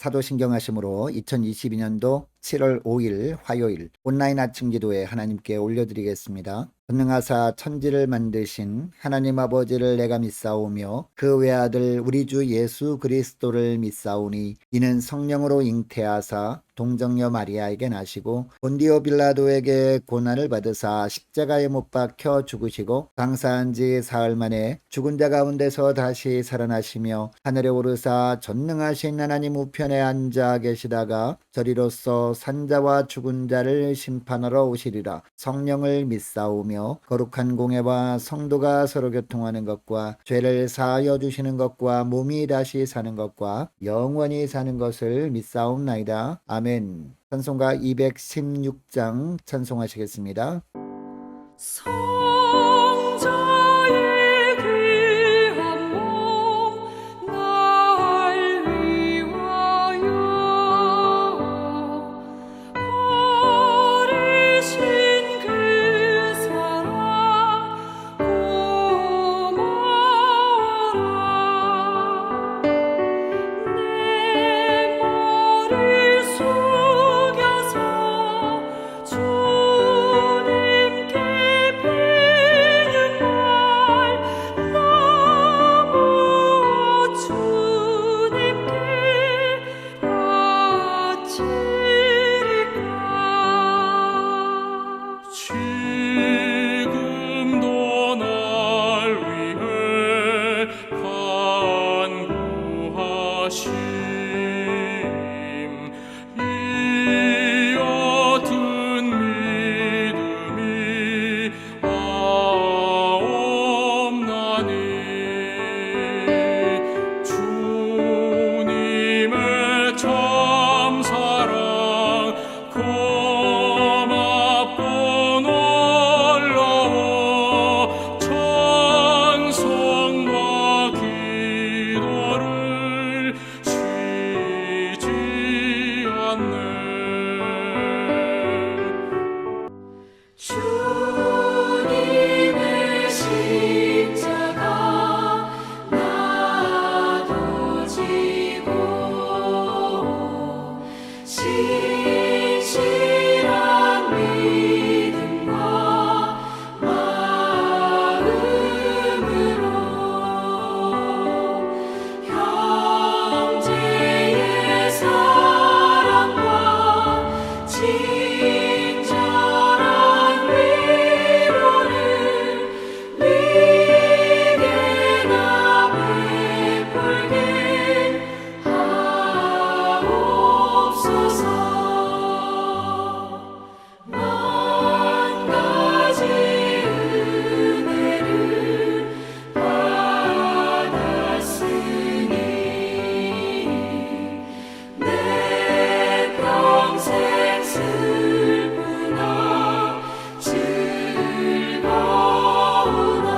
사도신경하심으로 2022년도 7월 5일 화요일 온라인 아침 기도에 하나님께 올려드리겠습니다. 전능하사 천지를 만드신 하나님 아버지를 내가 믿사오며 그 외아들 우리 주 예수 그리스도를 믿사오니 이는 성령으로 잉태하사 동정녀 마리아에게 나시고 본디오 빌라도에게 고난을 받으사 십자가에 못 박혀 죽으시고 장사한 지 사흘 만에 죽은 자 가운데서 다시 살아나시며 하늘에 오르사 전능하신 하나님 우편에 앉아 계시다가 저리로서 산자와 죽은 자를 심판하러 오시리라. 성령을 믿사오며 거룩한 공회와 성도가 서로 교통하는 것과 죄를 사하여 주시는 것과 몸이 다시 사는 것과 영원히 사는 것을 믿사옵나이다. 아멘. 찬송가 216장 찬송하시겠습니다. 성자의 귀한 몸 날 위하여 버리신 그 사랑 고마워라. 내 머리 숙여서 주님께 비는 날 너무 주님께 바치리까. 지금도 날 위해 간구하심 이 옅은 믿음이 없나니 주님의 참사랑 고맙고 놀라워 찬송과 기도를 쉬지 않네. 주님의 십자가 나도 지고 신실한 믿음과 마음으로 형제의 사랑과 친절한 위로를 네게나 베풀게 하옵소서. 만 가지 은혜를 받았으니 내 평생 슬프나 즐거우나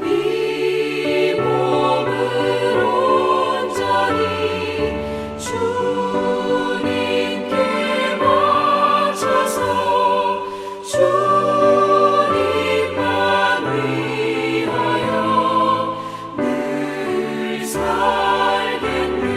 이 몸을 온전히 주님께 바쳐서 주님만 위하여 늘 살겠네.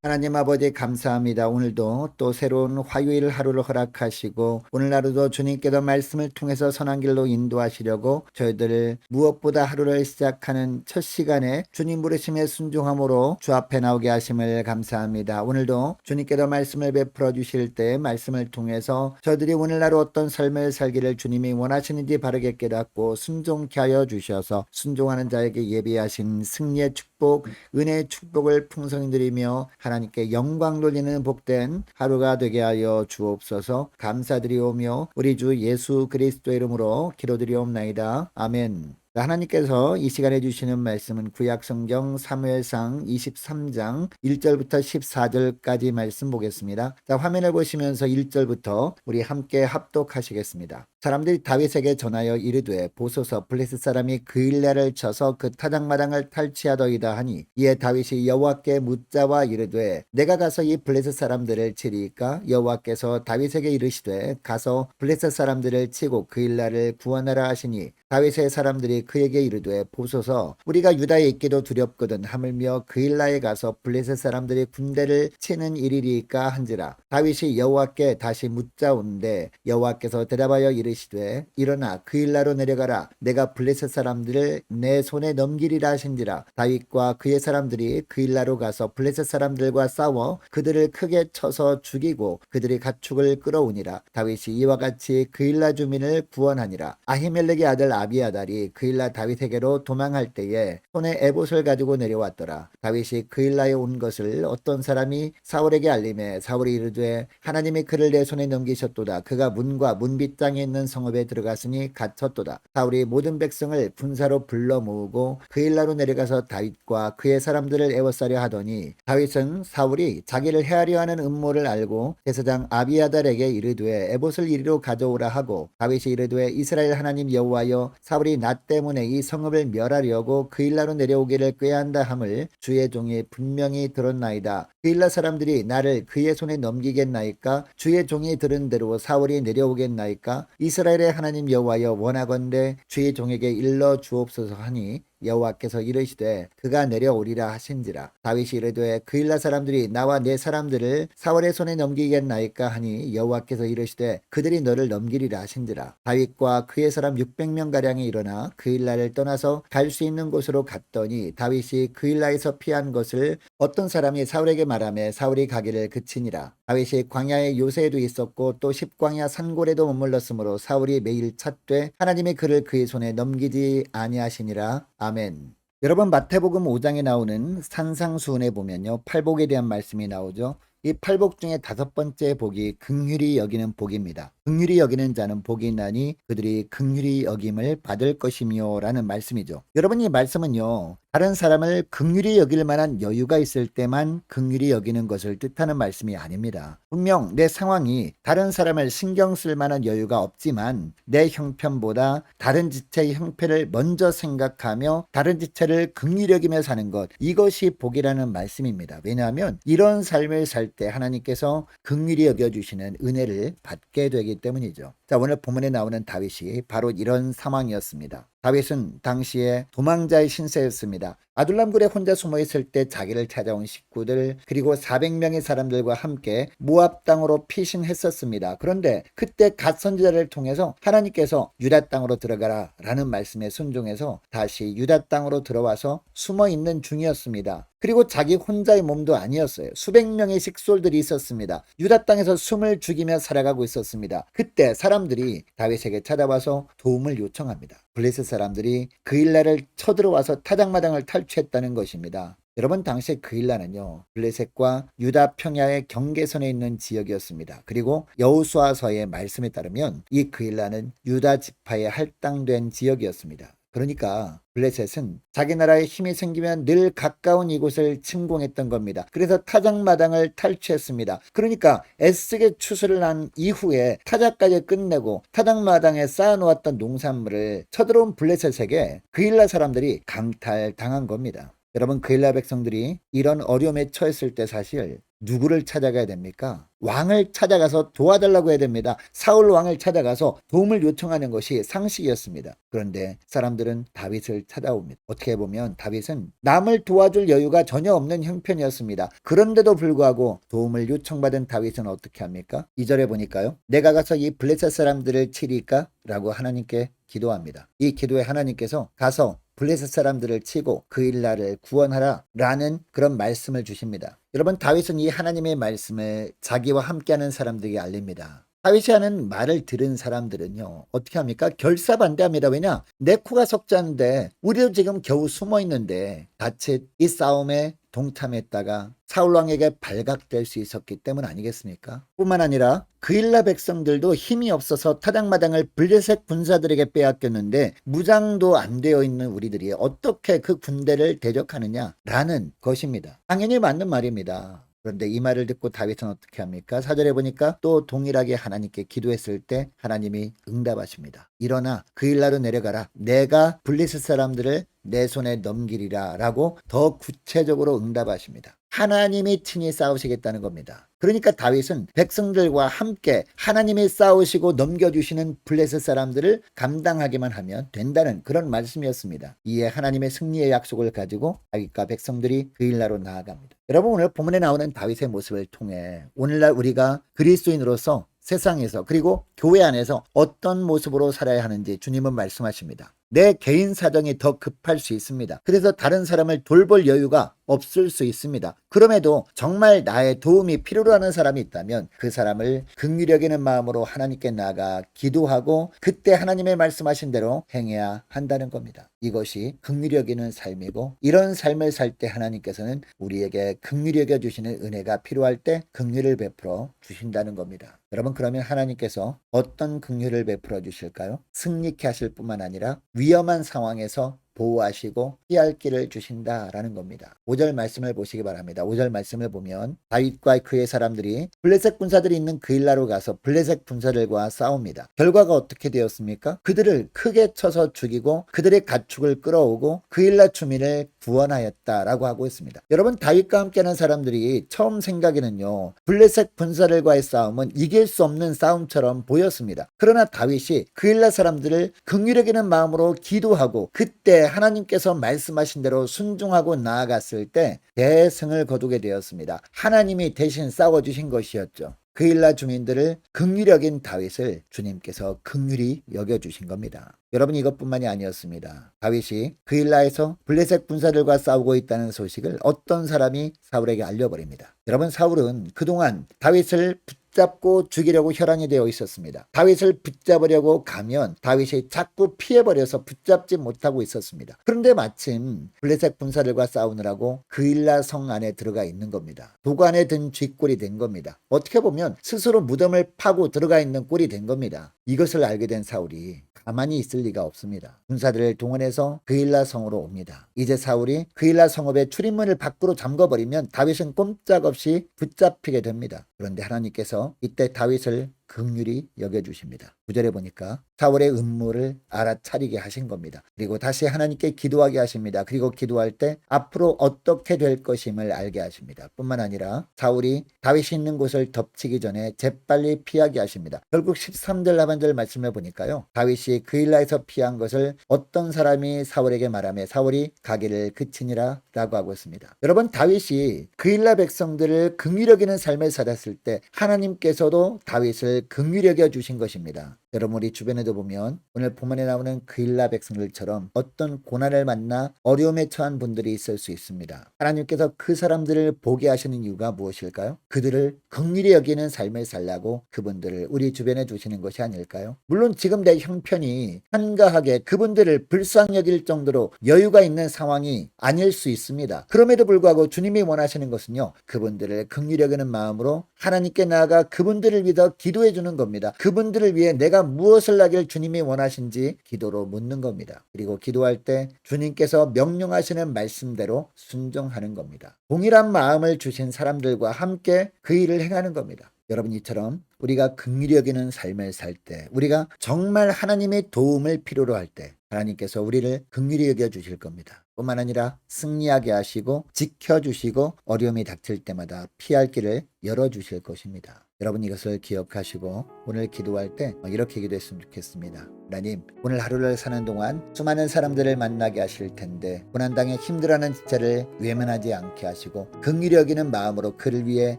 하나님 아버지 감사합니다. 오늘도 또 새로운 화요일 하루를 허락하시고 오늘 하루도 주님께서 말씀을 통해서 선한 길로 인도하시려고 저희들 무엇보다 하루를 시작하는 첫 시간에 주님 부르심에 순종함으로 주 앞에 나오게 하심을 감사합니다. 오늘도 주님께서 말씀을 베풀어 주실 때 말씀을 통해서 저희들이 오늘 하루 어떤 삶을 살기를 주님이 원하시는지 바르게 깨닫고 순종케 하여 주셔서 순종하는 자에게 예비하신 승리의 축복, 은혜의 축복을 풍성히 드리며 하나님께 영광 돌리는 복된 하루가 되게 하여 주옵소서. 감사드리오며 우리 주 예수 그리스도의 이름으로 기도드리옵나이다. 아멘. 하나님께서 이 시간에 주시는 말씀은 구약성경 사무엘상 23장 1절부터 14절까지 말씀 보겠습니다. 자, 화면을 보시면서 1절부터 우리 함께 합독하시겠습니다. 사람들이 다윗에게 전하여 이르되 보소서 블레셋 사람이 그일라를 쳐서 그 타작마당을 탈취하더이다 하니 이에 다윗이 여호와께 묻자와 이르되 내가 가서 이 블레셋 사람들을 치리이까 여호와께서 다윗에게 이르시되 가서 블레셋 사람들을 치고 그일라를 구원하라 하시니 다윗의 사람들이 그에게 이르되 보소서 우리가 유다에 있기도 두렵거든 하물며 그일라에 가서 블레셋 사람들이 군대를 치는 일이리까 한지라. 다윗이 여호와께 다시 묻자온데 여호와께서 대답하여 이르시되 일어나 그일라로 내려가라 내가 블레셋 사람들을 내 손에 넘기리라 하신지라. 다윗과 그의 사람들이 그일라로 가서 블레셋 사람들과 싸워 그들을 크게 쳐서 죽이고 그들이 가축을 끌어오니라. 다윗이 이와 같이 그일라 주민을 구원하니라. 아히멜렉의 아들 아비아달이 그일라 다윗에게로 도망할 때에 손에 에봇을 가지고 내려왔더라. 다윗이 그일라에 온 것을 어떤 사람이 사울에게 알림해 사울이 이르되 하나님이 그를 내 손에 넘기셨도다. 그가 문과 문빗장에 있는 성읍에 들어갔으니 갇혔도다. 사울이 모든 백성을 군사로 불러 모으고 그일라로 내려가서 다윗과 그의 사람들을 애워싸려 하더니 다윗은 사울이 자기를 해하려 하는 음모를 알고 대사장 아비아달에게 이르되 에봇을 이리로 가져오라 하고 다윗이 이르되 이스라엘 하나님 여호와여 사울이 나 때문에 이 성읍을 멸하려고 그일라로 내려오기를 꾀한다 함을 주의 종이 분명히 들었나이다. 그일라 사람들이 나를 그의 손에 넘기겠나이까? 주의 종이 들은 대로 사울이 내려오겠나이까? 이스라엘의 하나님 여호와여 원하건대 주의 종에게 일러 주옵소서 하니 여호와께서 이르시되 그가 내려오리라 하신지라. 다윗이 이르되 그일라 사람들이 나와 내 사람들을 사울의 손에 넘기겠나이까 하니 여호와께서 이르시되 그들이 너를 넘기리라 하신지라. 다윗과 그의 사람 600명 가량이 일어나 그일라를 떠나서 갈 수 있는 곳으로 갔더니 다윗이 그일라에서 피한 것을 어떤 사람이 사울에게 말하며 사울이 가기를 그치니라. 다윗이 광야에 요새에도 있었고 또 십광야 산골에도 머물렀으므로 사울이 매일 찾되 하나님이 그를 그의 손에 넘기지 아니하시니라. 아멘. 여러분 마태복음 5장에 나오는 산상수훈에 보면요. 팔복에 대한 말씀이 나오죠. 이 팔복 중에 5번째 복이 긍휼히 여기는 복입니다. 긍휼히 여기는 자는 복이 있나니 그들이 긍휼히 여김을 받을 것이며 라는 말씀이죠. 여러분 이 말씀은요. 다른 사람을 긍휼히 여길 만한 여유가 있을 때만 긍휼히 여기는 것을 뜻하는 말씀이 아닙니다. 분명 내 상황이 다른 사람을 신경 쓸 만한 여유가 없지만 내 형편보다 다른 지체의 형편을 먼저 생각하며 다른 지체를 긍휼히 여기며 사는 것, 이것이 복이라는 말씀입니다. 왜냐하면 이런 삶을 살 때 하나님께서 긍휼히 여겨주시는 은혜를 받게 되기 때문이죠. 자, 오늘 본문에 나오는 다윗이 바로 이런 상황이었습니다. 다윗은 당시에 도망자의 신세였습니다. 아둘람굴에 혼자 숨어 있을 때 자기를 찾아온 식구들 그리고 400명의 사람들과 함께 모압 땅으로 피신했었습니다. 그런데 그때 갓 선지자를 통해서 하나님께서 유다 땅으로 들어가라 라는 말씀에 순종해서 다시 유다 땅으로 들어와서 숨어 있는 중이었습니다. 그리고 자기 혼자의 몸도 아니었어요. 수백 명의 식솔들이 있었습니다. 유다 땅에서 숨을 죽이며 살아가고 있었습니다. 그때 사람들이 다윗에게 찾아와서 도움을 요청합니다. 블레셋 사람들이 그일라를 쳐들어와서 타작마당을 탈취했다는 것입니다. 여러분 당시 그일라는요 블레셋과 유다 평야의 경계선에 있는 지역이었습니다. 그리고 여호수아서의 말씀에 따르면 이 그일라는 유다 지파에 할당된 지역이었습니다. 그러니까 블레셋은 자기 나라에 힘이 생기면 늘 가까운 이곳을 침공했던 겁니다. 그래서 타작마당을 탈취했습니다. 그러니까 애쓰게 추수를 한 이후에 타작까지 끝내고 타작마당에 쌓아놓았던 농산물을 쳐들어온 블레셋에게 그일라 사람들이 강탈당한 겁니다. 여러분 그일라 백성들이 이런 어려움에 처했을 때 사실 누구를 찾아가야 됩니까? 왕을 찾아가서 도와달라고 해야 됩니다. 사울 왕을 찾아가서 도움을 요청하는 것이 상식이었습니다. 그런데 사람들은 다윗을 찾아옵니다. 어떻게 보면 다윗은 남을 도와줄 여유가 전혀 없는 형편이었습니다. 그런데도 불구하고 도움을 요청받은 다윗은 어떻게 합니까? 2절에 보니까요. 내가 가서 이 블레셋 사람들을 치리까? 라고 하나님께 기도합니다. 이 기도에 하나님께서 가서 블레셋 사람들을 치고 그일라를 구원하라 라는 그런 말씀을 주십니다. 여러분 다윗은 이 하나님의 말씀을 자기와 함께하는 사람들에게 알립니다. 다윗이 하는 말을 들은 사람들은요, 어떻게 합니까? 결사반대합니다. 왜냐? 내 코가 석자인데 우리도 지금 겨우 숨어 있는데 자칫 이 싸움에 동참했다가 사울왕에게 발각될 수 있었기 때문 아니겠습니까? 뿐만 아니라 그일라 백성들도 힘이 없어서 타작마당을 블레셋 군사들에게 빼앗겼는데 무장도 안 되어 있는 우리들이 어떻게 그 군대를 대적하느냐라는 것입니다. 당연히 맞는 말입니다. 그런데 이 말을 듣고 다윗은 어떻게 합니까? 4절에 보니까 또 동일하게 하나님께 기도했을 때 하나님이 응답하십니다. 일어나 그일라로 내려가라. 내가 블레셋 사람들을 내 손에 넘기리라 라고 더 구체적으로 응답하십니다. 하나님이 친히 싸우시겠다는 겁니다. 그러니까 다윗은 백성들과 함께 하나님이 싸우시고 넘겨주시는 블레셋 사람들을 감당하기만 하면 된다는 그런 말씀이었습니다. 이에 하나님의 승리의 약속을 가지고 다윗과 백성들이 그일라로 나아갑니다. 여러분, 오늘 본문에 나오는 다윗의 모습을 통해 오늘날 우리가 그리스도인으로서 세상에서 그리고 교회 안에서 어떤 모습으로 살아야 하는지 주님은 말씀하십니다. 내 개인 사정이 더 급할 수 있습니다. 그래서 다른 사람을 돌볼 여유가 없을 수 있습니다. 그럼에도 정말 나의 도움이 필요로 하는 사람이 있다면 그 사람을 긍휼히 여기는 마음으로 하나님께 나아가 기도하고 그때 하나님의 말씀하신 대로 행해야 한다는 겁니다. 이것이 긍휼히 여기는 삶이고, 이런 삶을 살 때 하나님께서는 우리에게 긍휼히 여겨 주시는 은혜가 필요할 때 긍휼을 베풀어 주신다는 겁니다. 여러분, 그러면 하나님께서 어떤 긍휼을 베풀어 주실까요? 승리케 하실 뿐만 아니라 위험한 상황에서 보호하시고 피할 길을 주신다라는 겁니다. 5절 말씀을 보시기 바랍니다. 5절 말씀을 보면 다윗과 그의 사람들이 블레셋 군사들이 있는 그일라로 가서 블레셋 군사들과 싸웁니다. 결과가 어떻게 되었습니까? 그들을 크게 쳐서 죽이고 그들의 가축을 끌어오고 그일라 주민을 구원하였다라고 하고 있습니다. 여러분, 다윗과 함께하는 사람들이 처음 생각에는요, 블레셋 군사들과의 싸움은 이길 수 없는 싸움처럼 보였습니다. 그러나 다윗이 그일라 사람들을 긍휼히 여기는 마음으로 기도하고 그때 하나님께서 말씀하신 대로 순종하고 나아갔을 때 대승을 거두게 되었습니다. 하나님이 대신 싸워주신 것이었죠. 그일라 주민들을 긍휼히 여긴 다윗을 주님께서 긍휼히 여겨주신 겁니다. 여러분, 이것뿐만이 아니었습니다. 다윗이 그일라에서 블레셋 군사들과 싸우고 있다는 소식을 어떤 사람이 사울에게 알려버립니다. 여러분, 사울은 그동안 다윗을 붙잡고 죽이려고 혈안이 되어 있었습니다. 다윗을 붙잡으려고 가면 다윗이 자꾸 피해버려서 붙잡지 못하고 있었습니다. 그런데 마침 블레셋 군사들과 싸우느라고 그일라 성 안에 들어가 있는 겁니다. 도관에 든 쥐꼴이 된 겁니다. 어떻게 보면 스스로 무덤을 파고 들어가 있는 꼴이 된 겁니다. 이것을 알게 된 사울이 가만히 있을 리가 없습니다. 군사들을 동원해서 그일라 성으로 옵니다. 이제 사울이 그일라 성읍의 출입문을 밖으로 잠궈버리면 다윗은 꼼짝없이 붙잡히게 됩니다. 그런데 하나님께서 이때 다윗을 긍휼히 여겨주십니다. 9절에 보니까 사울의 음모를 알아차리게 하신 겁니다. 그리고 다시 하나님께 기도하게 하십니다. 그리고 기도할 때 앞으로 어떻게 될 것임을 알게 하십니다. 뿐만 아니라 사울이 다윗이 있는 곳을 덮치기 전에 재빨리 피하게 하십니다. 결국 13절 하반절 말씀을 보니까요, 다윗이 그일라에서 피한 것을 어떤 사람이 사울에게 말하며 사울이 가기를 그치니라 라고 하고 있습니다. 여러분, 다윗이 그일라 백성들을 긍휼히 여기는 삶을 살았을 때 하나님께서도 다윗을 긍휼히 여겨 주신 것입니다. 여러분, 우리 주변에도 보면 오늘 본문에 나오는 그일라 백성들처럼 어떤 고난을 만나 어려움에 처한 분들이 있을 수 있습니다. 하나님께서 그 사람들을 보게 하시는 이유가 무엇일까요? 그들을 긍휼히 여기는 삶을 살라고 그분들을 우리 주변에 두시는 것이 아닐까요? 물론 지금 내 형편이 한가하게 그분들을 불쌍히 여길 정도로 여유가 있는 상황이 아닐 수 있습니다. 그럼에도 불구하고 주님이 원하시는 것은요, 그분들을 긍휼히 여기는 마음으로 하나님께 나아가 그분들을 위해서 기도해 주는 겁니다. 그분들을 위해 내가 무엇을 하길 주님이 원하신지 기도로 묻는 겁니다. 그리고 기도할 때 주님께서 명령하시는 말씀대로 순종하는 겁니다. 동일한 마음을 주신 사람들과 함께 그 일을 행하는 겁니다. 여러분, 이처럼 우리가 긍휼히 여기는 삶을 살 때, 우리가 정말 하나님의 도움을 필요로 할 때 하나님께서 우리를 긍휼히 여겨 주실 겁니다. 뿐만 아니라 승리하게 하시고 지켜주시고 어려움이 닥칠 때마다 피할 길을 열어주실 것입니다. 여러분, 이것을 기억하시고 오늘 기도할 때 이렇게 기도했으면 좋겠습니다. 하나님, 오늘 하루를 사는 동안 수많은 사람들을 만나게 하실 텐데 고난당에 힘들어하는 지체를 외면하지 않게 하시고 긍휼히 여기는 마음으로 그를 위해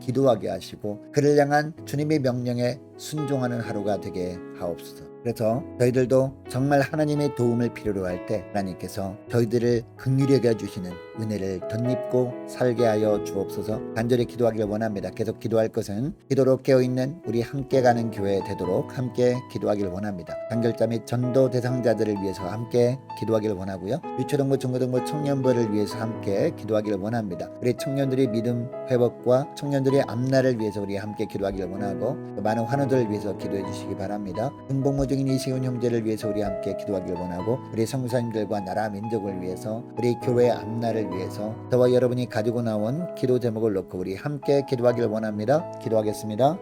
기도하게 하시고 그를 향한 주님의 명령에 순종하는 하루가 되게 하옵소서. 그래서 저희들도 정말 하나님의 도움을 필요로 할 때 하나님께서 저희들을 긍휼히 여겨 주시는 은혜를 덧입고 살게 하여 주옵소서. 간절히 기도하기를 원합니다. 계속 기도할 것은 기도로 깨어있는 우리 함께 가는 교회 되도록 함께 기도하기를 원합니다. 단결자 및 전도 대상자들을 위해서 함께 기도하기를 원하고요. 유초등부 중고등부 청년부를 위해서 함께 기도하기를 원합니다. 우리 청년들이 믿음 회복과 청년들의 앞날을 위해서 우리 함께 기도하기를 원하고 또 많은 환우들을 위해서 기도해 주시기 바랍니다. 군복무 중인 이시훈 형제를 위해서 우리 함께 기도하기를 원하고 우리 선교사님들과 나라 민족을 위해서 우리 교회의 앞날을 위해서 저와 여러분이 가지고 나온 기도 제목을 놓고 우리 함께 기도하기를 원합니다. 기도하겠습니다.